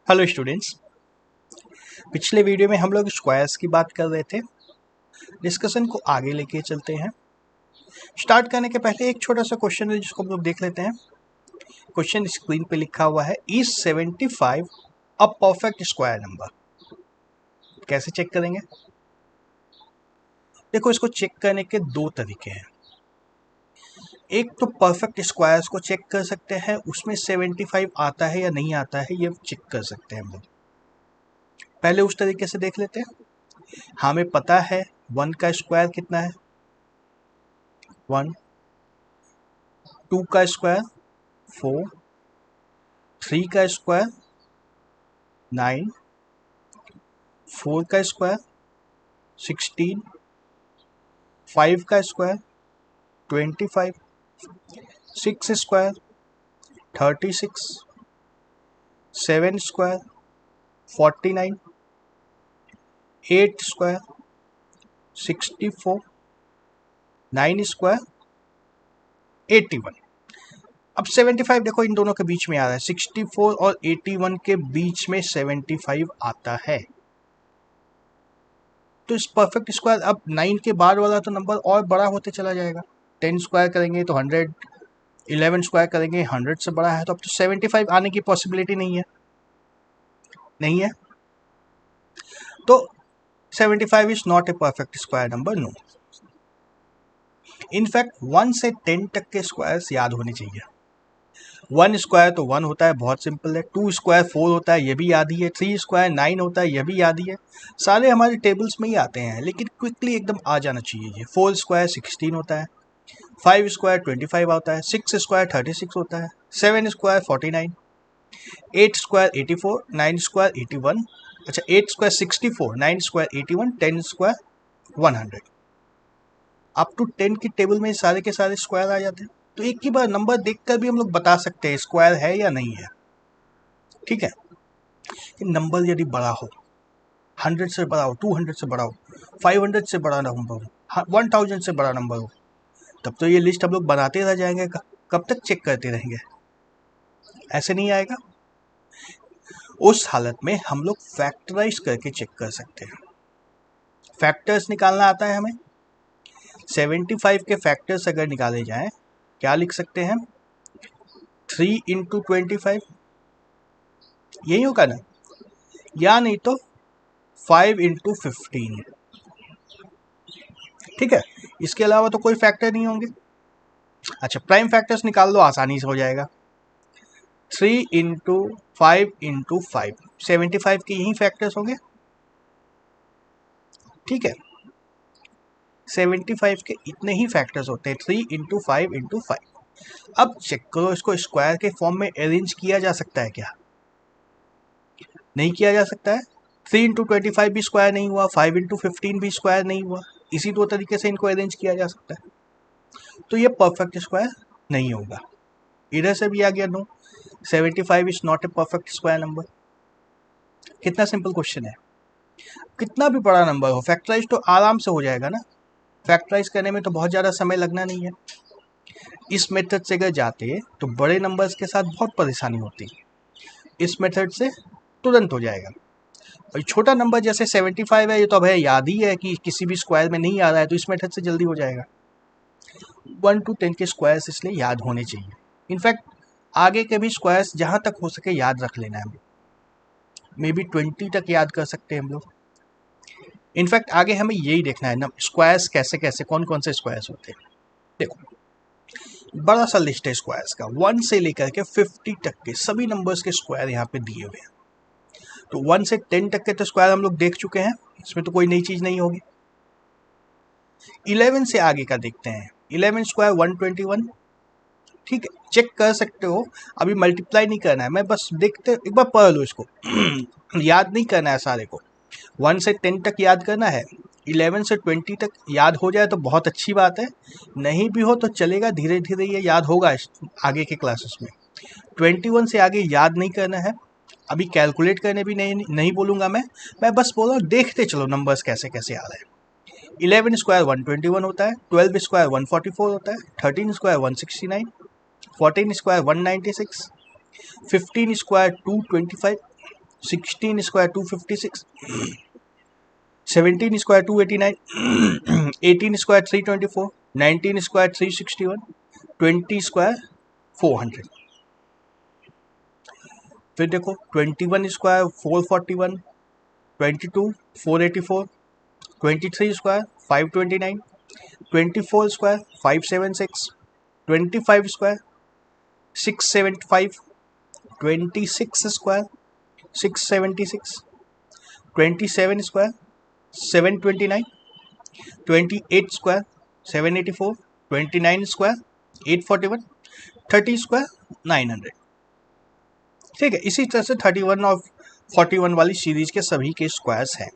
Hello students. पिछले video में हम लोग स्क्वायर्स की बात कर रहे थे। डिस्कशन को आगे लेके चलते हैं। स्टार्ट करने के पहले एक छोटा सा क्वेश्चन है जिसको हम लोग देख लेते हैं। क्वेश्चन स्क्रीन पे लिखा हुआ है, is 75 a perfect square number? कैसे चेक करेंगे? देखो, इसको चेक करने के दो तरीके हैं। एक तो परफेक्ट स्क्वायर्स को चेक कर सकते हैं, उसमें 75 आता है या नहीं आता है ये चेक कर सकते हैं हम लोग। पहले उस तरीके से देख लेते हैं। हमें पता है 1 का स्क्वायर कितना है, 1, 2 का स्क्वायर 4, 3 का स्क्वायर 9, 4 का स्क्वायर 16, 5 का square 25, 6 square 36, 7 square 49, 8 square 64, 9 square 81। अब 75 देखो इन दोनों के बीच में आ रहा है, 64 और 81 के बीच में 75 आता है। तो इस परफेक्ट स्क्वायर, अब 9 के बाद वाला तो नंबर और बड़ा होते चला जाएगा। 10 स्क्वायर करेंगे तो 100, 11 स्क्वायर करेंगे 100 से बड़ा है, तो अब तो 75 आने की पॉसिबिलिटी नहीं है। तो 75 is not a perfect square number, no. In fact 1 से 10 तक के स्क्वायर्स याद होने चाहिए। 1 स्क्वायर तो 1 होता है, बहुत सिंपल है। 2 स्क्वायर 4 होता है, ये भी याद ही है। 3 स्क्वायर 9 होता है, ये भी याद ही है। सारे हमारे टेबल्स में ही आते हैं, लेकिन क्विकली एकदम आ जाना चाहिए ये। 4 स्क्वायर 16 होता है, 5 स्क्वायर 25 होता है, 6 स्क्वायर 36 होता है, 7 स्क्वायर 49, 8 स्क्वायर 84, 9 स्क्वायर 81, अच्छा 8 square 64, 9 square 81, 10 square 100। Up to 10 की टेबल में सारे के सारे स्क्वायर आ जाते हैं। तो एक ही बार नंबर देखकर भी हम लोग बता सकते हैं स्क्वायर है या नहीं है। ठीक है, नंबर यदि बड़ा हो, 100 से बड़ा हो, 200 से बड़ा हो, 500 से बड़ा नंबर हो, 1000 से बड़ा नंबर हो, तब तो ये लिस्ट हम लोग बनाते रह जाएंगे। कब तक चेक करते रहेंगे? ऐसे नहीं आएगा। उस हालत में हम लोग फैक्टराइज करके चेक कर सकते हैं। फैक्टर्स निकालना आता है हमें। 75 के फैक्टर्स अगर निकाले जाएं, क्या लिख सकते हैं? 3 इंटू 25, यही होगा ना, या नहीं तो 5 इंटू 15। ठीक है, इसके अलावा तो कोई फैक्टर नहीं होंगे। अच्छा, प्राइम फैक्टर्स निकाल लो, आसानी से हो जाएगा। 3 इंटू 5 इंटू 5, 75 के यही फैक्टर्स होंगे। ठीक है, 75 के इतने ही फैक्टर्स होते हैं, 3 इंटू 5 इंटू 5। अब चेक करो, इसको स्क्वायर के फॉर्म में अरेंज किया जा सकता है क्या? नहीं किया जा सकता है। 3 इंटू 25 भी स्क्वायर नहीं हुआ, 5 इंटू 15 भी स्क्वायर नहीं हुआ। इसी दो तरीके से इनको अरेंज किया जा सकता है। तो ये परफेक्ट स्क्वायर नहीं होगा। इधर से भी आ गया no, 75 is not a perfect square number. कितना सिंपल क्वेश्चन है। कितना भी बड़ा नंबर हो, फैक्टराइज तो आराम से हो जाएगा ना। फैक्टराइज करने में तो बहुत ज़्यादा समय लगना नहीं है। इस मेथड से अगर जाते तो बड़े नंबर्स के साथ बहुत परेशानी होती। इस मेथड से तुरंत हो जाएगा। और छोटा नंबर जैसे 75 है, ये तो अब है, याद ही है कि किसी भी स्क्वायर में नहीं आ रहा है, तो इस मेथड से जल्दी हो जाएगा। 1 to 10 के स्क्वायर्स इसलिए याद होने चाहिए। इनफैक्ट आगे के भी स्क्वायर्स जहाँ तक हो सके याद रख लेना है। मे बी 20 तक याद कर सकते हैं हम लोग। इनफैक्ट आगे हमें यही देखना है ना, स्क्वायर्स कैसे कैसे, कौन कौन से स्क्वायर्स होते हैं। देखो, बड़ा सा लिस्ट है स्क्वायर्स का, 1 से लेकर के 50 तक के सभी नंबर्स के स्क्वायर यहाँ पे दिए हुए हैं। तो 1 से 10 तक के तो स्क्वायर हम लोग देख चुके हैं, इसमें तो कोई नई चीज नहीं होगी। 11 से आगे का देखते हैं। 11 स्क्वायर 121। ठीक है, चेक कर सकते हो, अभी मल्टीप्लाई नहीं करना है, मैं बस देखते एक बार पढ़ लो इसको। याद नहीं करना है सारे को, 1 से 10 तक याद करना है। 11 से 20 तक याद हो जाए तो बहुत अच्छी बात है, नहीं भी हो तो चलेगा, धीरे धीरे ये याद होगा आगे के क्लासेस में। 21 से आगे याद नहीं करना है, अभी कैलकुलेट करने भी नहीं बोलूँगा मैं बस बोल रहा हूँ देखते चलो नंबर्स कैसे कैसे आ रहे हैं। 11 स्क्वायर 121 होता है, 12 स्क्वायर 144 होता है, 13 square 169, 14 square 196, 15 square 225, 16 square 256, 17 square 289, 18 square 324, 19 square 361, 20 square 400। फिर देखो 21 square 441, 22 484, 23 square 529, 24 square 576, 25 square 675, 26 square 676, 27 square 729, 28 square 784, 29 square 841, 30 square 900। ठीक है, इसी तरह से 31 और 41 वाली सीरीज के सभी के स्क्वायर्स हैं।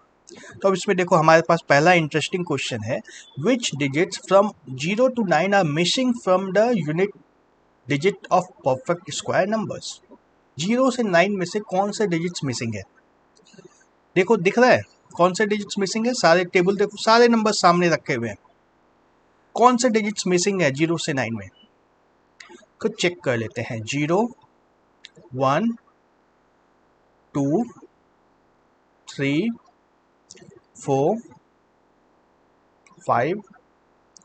तो अब इसमें देखो हमारे पास पहला इंटरेस्टिंग क्वेश्चन है, which digits from 0 to 9 are missing from the unit digit of perfect square numbers. 0 से 9 में से कौन से डिजिट्स मिसिंग है? देखो दिख रहा है कौन से डिजिट्स मिसिंग है, सारे टेबल देखो, सारे नंबर सामने रखे हुए हैं, कौन से डिजिट्स मिसिंग है 0 से 9 में? तो चेक कर लेते हैं। 0 1 2 3 4 5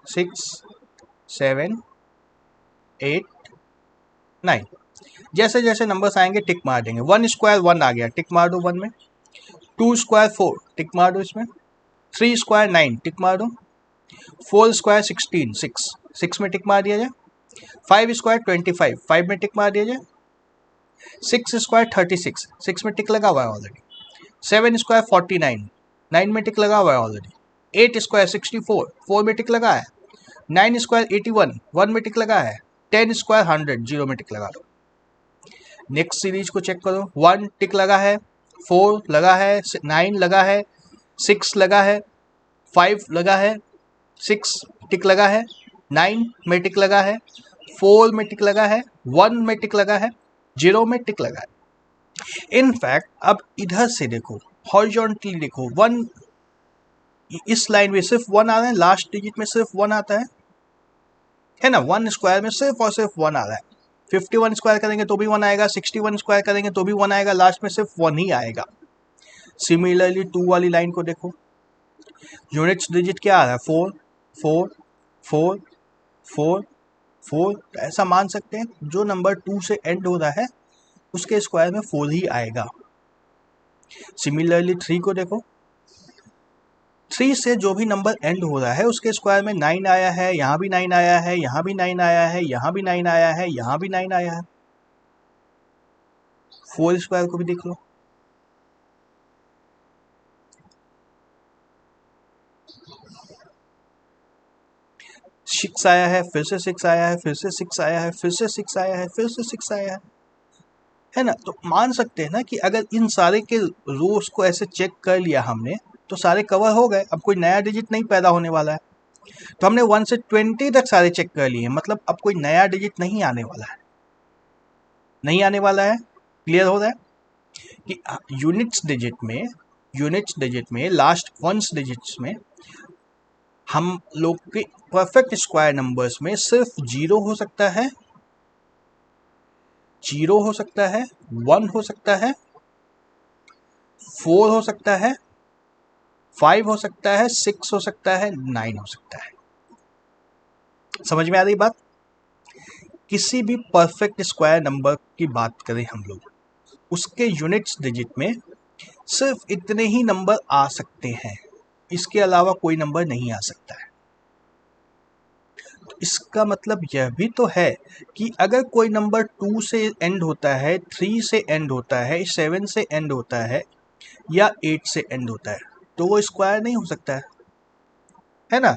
6 7 8 9। जैसे जैसे नंबर्स आएंगे टिक मार देंगे। 1 स्क्वायर 1 आ गया, टिक मार दो 1 में। 2 स्क्वायर 4, टिक मार दो इसमें। 3 स्क्वायर 9, टिक मार दो। 4 स्क्वायर 16, 6 में टिक मार दिया जाए। 5 स्क्वायर 25, 5 में टिक मार दिया जाए। 6 स्क्वायर 36, 6 में टिक लगा हुआ है ऑलरेडी। 7 स्क्वायर 49, 9 में टिक लगा हुआ है ऑलरेडी। 8 स्क्वायर 64, 4 में टिक लगा है। 9 स्क्वायर 81, 1 में टिक लगा है। 10 स्क्वायर 100, 0 में टिक लगा दो। नेक्स्ट सीरीज को चेक करो। 1 टिक लगा है, 4 लगा है, 9 लगा है, 6 लगा है, 5 लगा है, 6 टिक लगा है, 9 में टिक लगा है, 4 में टिक लगा है, 1 में टिक लगा है, 0 में टिक लगा है। इनफैक्ट अब इधर से देखो, हॉरिजॉन्टली देखो, 1 इस लाइन में सिर्फ 1 आ रहा है, लास्ट डिजिट में सिर्फ 1 आता है ना। 1 स्क्वायर में सिर्फ और सिर्फ 1 आ रहा है। 51 स्क्वायर करेंगे तो भी 1 आएगा, 61 स्क्वायर करेंगे तो भी 1 आएगा, लास्ट में सिर्फ 1 ही आएगा। सिमिलरली 2 वाली लाइन को देखो, यूनिट्स डिजिट क्या आ रहा है? 4 4 4 4 4। ऐसा मान सकते हैं जो नंबर 2 से एंड हो रहा है उसके स्क्वायर में 4 ही आएगा। सिमिलरली 3 को देखो, 3 से जो भी नंबर एंड हो रहा है उसके स्क्वायर में 9 आया है, यहाँ भी 9 आया है, यहाँ भी 9 आया है, यहाँ भी 9 आया है, यहाँ भी 9 आया है। 4 स्क्वायर को भी देख लो, सिक्स आया है, फिर से 6 आया है, फिर से 6 आया है, फिर से 6 आया है, फिर से 6 आया है ना। तो मान सकते हैं ना कि अगर इन सारे के रोज को ऐसे चेक कर लिया हमने तो सारे कवर हो गए, अब कोई नया डिजिट नहीं पैदा होने वाला है। तो हमने 1 से 20 तक सारे चेक कर लिए, मतलब अब कोई नया डिजिट नहीं आने वाला है, नहीं आने वाला है। क्लियर हो रहा है कि यूनिट्स डिजिट में लास्ट वंस डिजिट्स में हम लोग के परफेक्ट स्क्वायर नंबर्स में सिर्फ 0 हो सकता है, 0 हो सकता है, 1 हो सकता है, 4 हो सकता है, 5 हो सकता है, 6 हो सकता है, 9 हो सकता है। समझ में आ रही बात? किसी भी परफेक्ट स्क्वायर नंबर की बात करें हम लोग, उसके यूनिट्स डिजिट में सिर्फ इतने ही नंबर आ सकते हैं, इसके अलावा कोई नंबर नहीं आ सकता है। तो इसका मतलब यह भी तो है कि अगर कोई नंबर 2 से एंड होता है, 3 से एंड होता है, 7 से एंड होता है या 8 से एंड होता है तो वो स्क्वायर नहीं हो सकता है ना।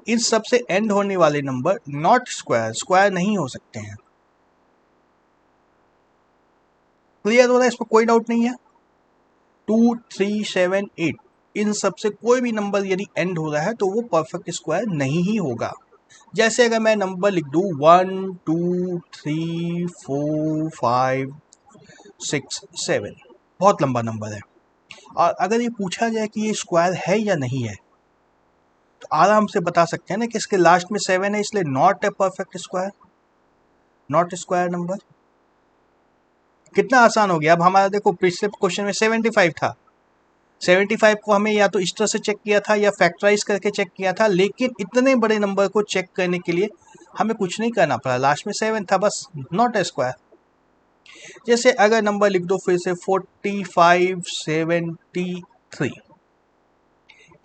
इन सब से एंड होने वाले नंबर नॉट स्क्वायर नहीं हो सकते हैं। क्लियर हो रहा है? इस पर कोई डाउट नहीं है। 2 3 7 8 इन सब से कोई भी नंबर यदि एंड हो रहा है तो वो परफेक्ट स्क्वायर नहीं ही होगा। जैसे अगर मैं नंबर लिख दूँ 1 2 3 4 5 6 7, बहुत लंबा नंबर है, और अगर ये पूछा जाए कि ये स्क्वायर है या नहीं है तो आराम से बता सकते हैं ना कि इसके लास्ट में 7 है, इसलिए not a perfect square, not square number. कितना आसान हो गया। अब हमारा देखो पिछले क्वेश्चन में 75 था, 75 को हमें या तो इस तरह से चेक किया था या फैक्टराइज करके चेक किया था, लेकिन इतने बड़े नंबर को चेक करने के लिए हमें कुछ नहीं करना पड़ा, लास्ट में 7 था बस, नॉट ए स्क्वायर। जैसे अगर नंबर लिख दो फिर से 4573,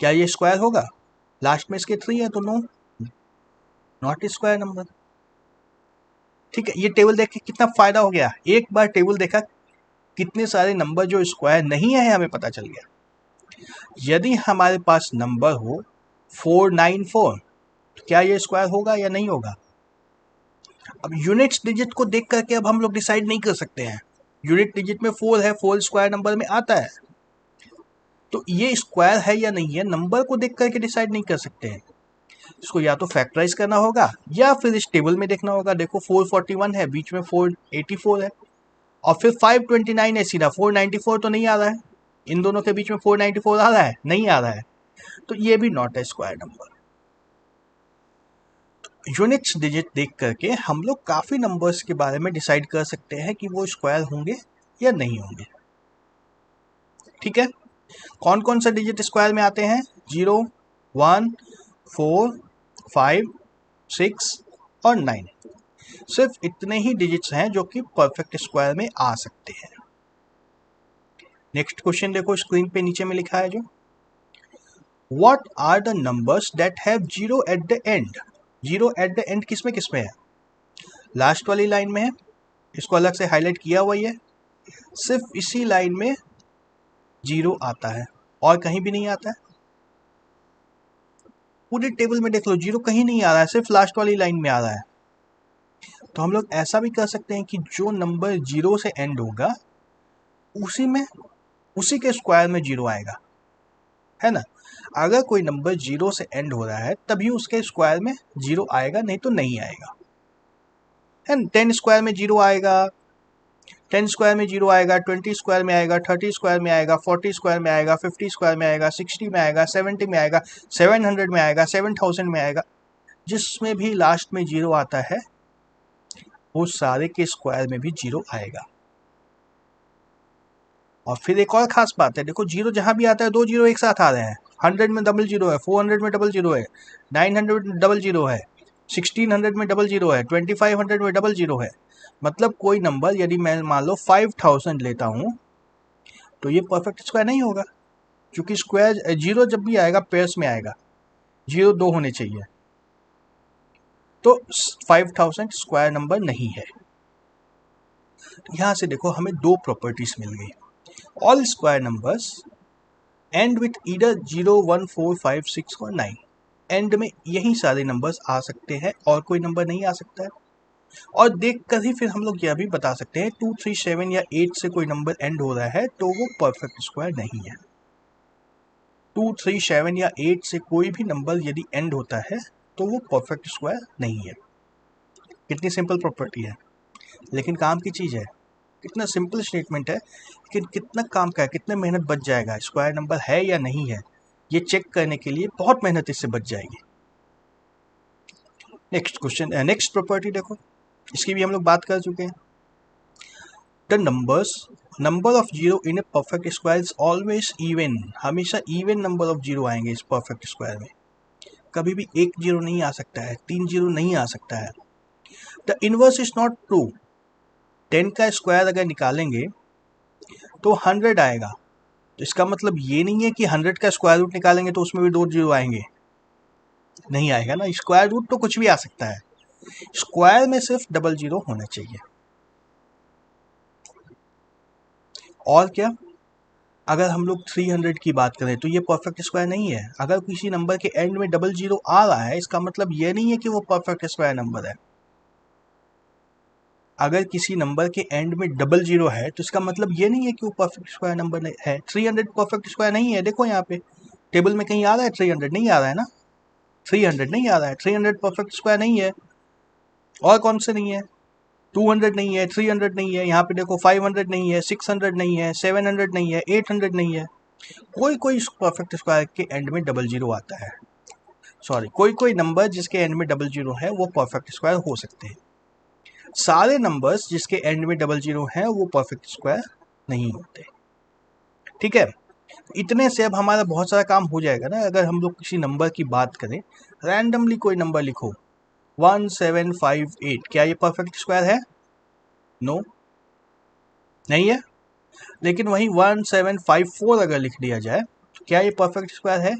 क्या ये स्क्वायर होगा? लास्ट में इसके 3 है तो no, not a square number. ठीक है, ये टेबल देख के कितना फायदा हो गया, एक बार टेबल देखा कितने सारे नंबर जो स्क्वायर नहीं है हमें पता चल गया। यदि हमारे पास नंबर हो 494, तो क्या ये स्क्वायर होगा या नहीं होगा? अब यूनिट्स डिजिट को देख करके अब हम लोग डिसाइड नहीं कर सकते हैं, यूनिट डिजिट में 4 है, 4 स्क्वायर नंबर में आता है, तो ये स्क्वायर है या नहीं है नंबर को देख करके डिसाइड नहीं कर सकते हैं। इसको या तो फैक्टराइज करना होगा या फिर इस टेबल में देखना होगा। देखो 441 है, बीच में 484 है, और फिर 529 है सीधा, 494 तो नहीं आ रहा है, इन दोनों के बीच में 494 आ रहा है, नहीं आ रहा है, तो ये भी नॉट है स्क्वायर नंबर। यूनिट्स डिजिट देख करके हम लोग काफ़ी नंबर्स के बारे में डिसाइड कर सकते हैं कि वो स्क्वायर होंगे या नहीं होंगे। ठीक है, कौन कौन सा डिजिट स्क्वायर में आते हैं? 0, 1, 4, 5, 6 और 9। सिर्फ इतने ही डिजिट्स हैं जो कि परफेक्ट स्क्वायर में आ सकते हैं। नेक्स्ट क्वेश्चन देखो, स्क्रीन पे नीचे में लिखा है जो, what are the numbers that have zero at the end? Zero at the end किस में है? लास्ट वाली लाइन में है, इसको अलग से हाईलाइट किया हुआ ही है, सिर्फ इसी लाइन में जीरो आता है और कहीं भी नहीं आता है। पूरे टेबल में देख लो जीरो कहीं नहीं आ रहा है, सिर्फ लास्ट वाली लाइन में आ रहा है। तो हम लोग ऐसा भी कर सकते हैं कि जो नंबर जीरो से एंड होगा उसी के स्क्वायर में जीरो आएगा, है ना। अगर कोई नंबर जीरो से एंड हो रहा है तभी उसके स्क्वायर में जीरो आएगा, नहीं तो नहीं आएगा, है ना। 10 स्क्वायर में जीरो आएगा, 10 स्क्वायर में जीरो आएगा, 20 स्क्वायर में आएगा, 30 स्क्वायर में आएगा, 40 स्क्वायर में आएगा, 50 स्क्वायर में आएगा, 60 में आएगा, 70 में आएगा, 700 में आएगा, 7000 में आएगा। जिसमें भी लास्ट में जीरो आता है वो सारे के स्क्वायर में भी जीरो आएगा। और फिर एक और खास बात है, देखो जीरो जहां भी आता है दो जीरो एक साथ आ रहे हैं। 100 में डबल जीरो है, 400 में डबल जीरो है, 900 में डबल जीरो है, 1600 में डबल जीरो है, 2500 में डबल जीरो है। मतलब कोई नंबर यदि मैं मान लो 5000 लेता हूं तो ये परफेक्ट स्क्वायर नहीं होगा, क्योंकि स्क्वायर जीरो जब भी आएगा पेयर्स में आएगा, जीरो दो होने चाहिए, तो 5000 स्क्वायर नंबर नहीं है। यहां से देखो हमें दो प्रॉपर्टीज मिल गई। All square numbers and with either 0, 1, 4, 5, 6 और 9। एंड में यही सारे नंबर्स आ सकते हैं और कोई नंबर नहीं आ सकता है। और देख कर ही फिर हम लोग यह भी बता सकते हैं 2, 3, 7 या 8 से कोई नंबर एंड हो रहा है तो वो परफेक्ट स्क्वायर नहीं है। 2, 3, 7 या 8 से कोई भी नंबर यदि एंड होता है तो वो परफेक्ट स्क्वायर नहीं है। कितनी सिंपल प्रॉपर्टी है, लेकिन काम की चीज़ है। कितना सिंपल स्टेटमेंट है, लेकिन कितना काम का है, कितने मेहनत बच जाएगा, स्क्वायर नंबर है या नहीं है ये चेक करने के लिए बहुत मेहनत इससे बच जाएगी। नेक्स्ट क्वेश्चन, नेक्स्ट प्रॉपर्टी देखो, इसकी भी हम लोग बात कर चुके हैं। The number of zero in A perfect square is always even. हमेशा इवन नंबर ऑफ जीरो आएंगे इस परफेक्ट स्क्वायर में, कभी भी एक जीरो नहीं आ सकता है, 3 जीरो नहीं आ सकता है। The inverse is not true. 10 का स्क्वायर अगर निकालेंगे तो 100 आएगा, तो इसका मतलब ये नहीं है कि 100 का स्क्वायर रूट निकालेंगे तो उसमें भी दो जीरो आएंगे, नहीं आएगा ना। स्क्वायर रूट तो कुछ भी आ सकता है, स्क्वायर में सिर्फ डबल जीरो होना चाहिए। और क्या, अगर हम लोग 300 की बात करें तो ये परफेक्ट स्क्वायर नहीं है। अगर किसी नंबर के एंड में डबल जीरो आ रहा है इसका मतलब ये नहीं है कि वो परफेक्ट स्क्वायर नंबर है। अगर किसी नंबर के एंड में डबल जीरो है तो इसका मतलब ये नहीं है कि वो परफेक्ट स्क्वायर नंबर है। 300 परफेक्ट स्क्वायर नहीं है, देखो यहाँ पे टेबल में कहीं आ रहा है 300, नहीं आ रहा है ना, 300 नहीं आ रहा है, 300 परफेक्ट स्क्वायर नहीं है। और कौन से नहीं है? 200 नहीं है, 300 नहीं है, यहाँ पे देखो 500 नहीं है, 600 नहीं है, 700 नहीं है, 800 नहीं है। कोई कोई परफेक्ट स्क्वायर के एंड में डबल जीरो आता है, सॉरी कोई कोई नंबर जिसके एंड में डबल जीरो है वो परफेक्ट स्क्वायर हो सकते हैं। सारे नंबर्स जिसके एंड में डबल जीरो हैं वो परफेक्ट स्क्वायर नहीं होते। ठीक है, इतने से अब हमारा बहुत सारा काम हो जाएगा ना। अगर हम लोग किसी नंबर की बात करें, रैंडमली कोई नंबर लिखो 1758, क्या ये परफेक्ट स्क्वायर है? नो, नहीं है। लेकिन वही 1754 अगर लिख दिया जाए तो क्या ये परफेक्ट स्क्वायर है?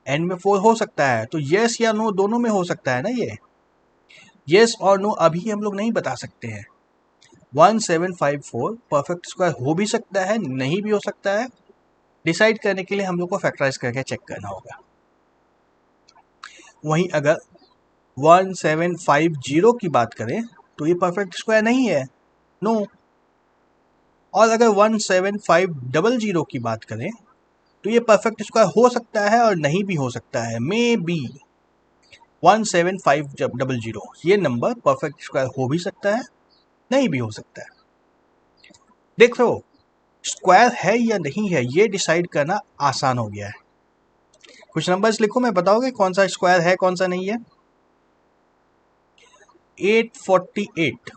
एंड में 4 हो सकता है, तो यस या नो दोनों में हो सकता है ना। ये यस और नो अभी हम लोग नहीं बता सकते हैं। 1754 परफेक्ट स्क्वायर हो भी सकता है, नहीं भी हो सकता है। डिसाइड करने के लिए हम लोग को फैक्टराइज करके चेक करना होगा। वहीं अगर 1750 की बात करें तो ये परफेक्ट स्क्वायर नहीं है, नो। और अगर 17500 की बात करें तो ये परफेक्ट स्क्वायर हो सकता है और नहीं भी हो सकता है। मे बी 17500 ये नंबर परफेक्ट स्क्वायर हो भी सकता है, नहीं भी हो सकता है। देखो, स्क्वायर है या नहीं है ये डिसाइड करना आसान हो गया है। कुछ नंबर्स लिखो, मैं बताओगे कौन सा स्क्वायर है कौन सा नहीं है। 848,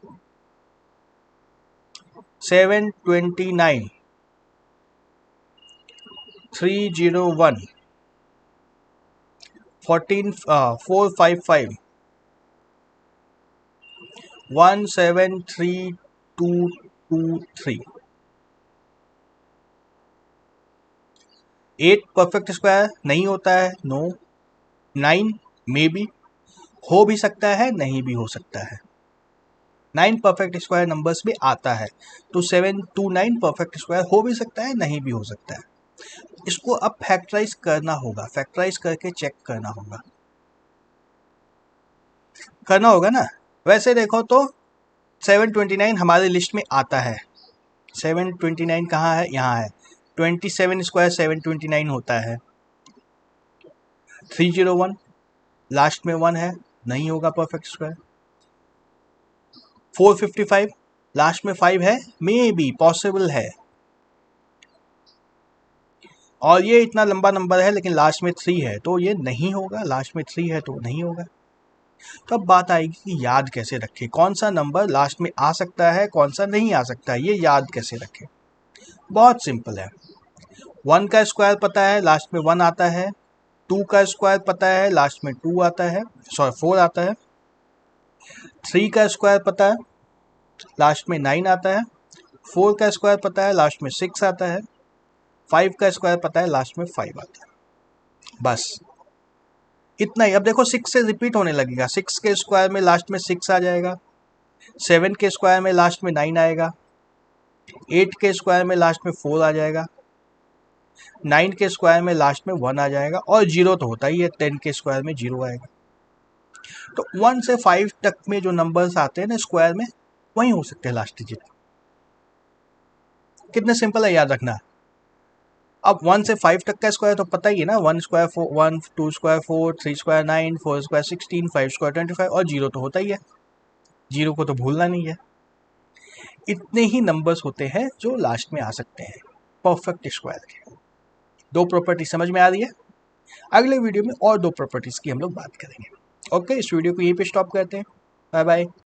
729, 301, 455, 17323। 8 परफेक्ट स्क्वायर नहीं होता है, नो। 9 मे बी हो भी सकता है, नहीं भी हो सकता है। 9 परफेक्ट स्क्वायर नंबर्स में आता है, तो 729 परफेक्ट स्क्वायर हो भी सकता है, नहीं भी हो सकता है। इसको अब फैक्टराइज करना होगा, फैक्टराइज करके चेक करना होगा ना। वैसे देखो तो 729 हमारे लिस्ट में आता है। 729 कहाँ है? यहाँ है। 27 स्क्वायर 729 होता है। 301 लास्ट में 1 है, नहीं होगा परफेक्ट स्क्वायर। 455 लास्ट में 5 है, मे बी पॉसिबल है। और ये इतना लंबा नंबर है लेकिन लास्ट में 3 है, तो ये नहीं होगा। लास्ट में 3 है तो नहीं होगा। तो अब बात आएगी कि याद कैसे रखें, कौन सा नंबर लास्ट में आ सकता है कौन सा नहीं आ सकता है, ये याद कैसे रखें। बहुत सिंपल है। 1 का स्क्वायर पता है, लास्ट में 1 आता है। 2 का स्क्वायर पता है, लास्ट में 2 आता है, सॉरी 4 आता है। 3 का स्क्वायर पता है, लास्ट में 9 आता है। 4 का स्क्वायर पता है, लास्ट में 6 आता है। 5 का स्क्वायर पता है, लास्ट में 5 आता है। बस इतना ही। अब देखो 6 से रिपीट होने लगेगा। 6 के स्क्वायर में लास्ट में 6 आ जाएगा। 7 के स्क्वायर में लास्ट में 9 आएगा। 8 के स्क्वायर में लास्ट में 4 आ जाएगा। 9 के स्क्वायर में लास्ट में 1 आ जाएगा। और 0 तो होता ही है, 10 के स्क्वायर में 0 आएगा। तो 1 से 5 तक में जो नंबर्स आते हैं ना स्क्वायर में, वही हो सकते हैं लास्ट डिजिट। कितने सिंपल है याद रखना। अब 1 से 5 तक का स्क्वायर तो पता ही है ना। 1 square 1, 2 square 4, 3 square 9, 4 square 16, 5 square 25 और 0 तो होता ही है। 0 को तो भूलना नहीं है। इतने ही नंबर्स होते हैं जो लास्ट में आ सकते हैं परफेक्ट स्क्वायर के। 2 प्रॉपर्टी समझ में आ रही है। अगले वीडियो में और 2 प्रॉपर्टीज की हम लोग बात करेंगे। ओके, इस वीडियो को यहीं पे स्टॉप करते हैं। Bye bye.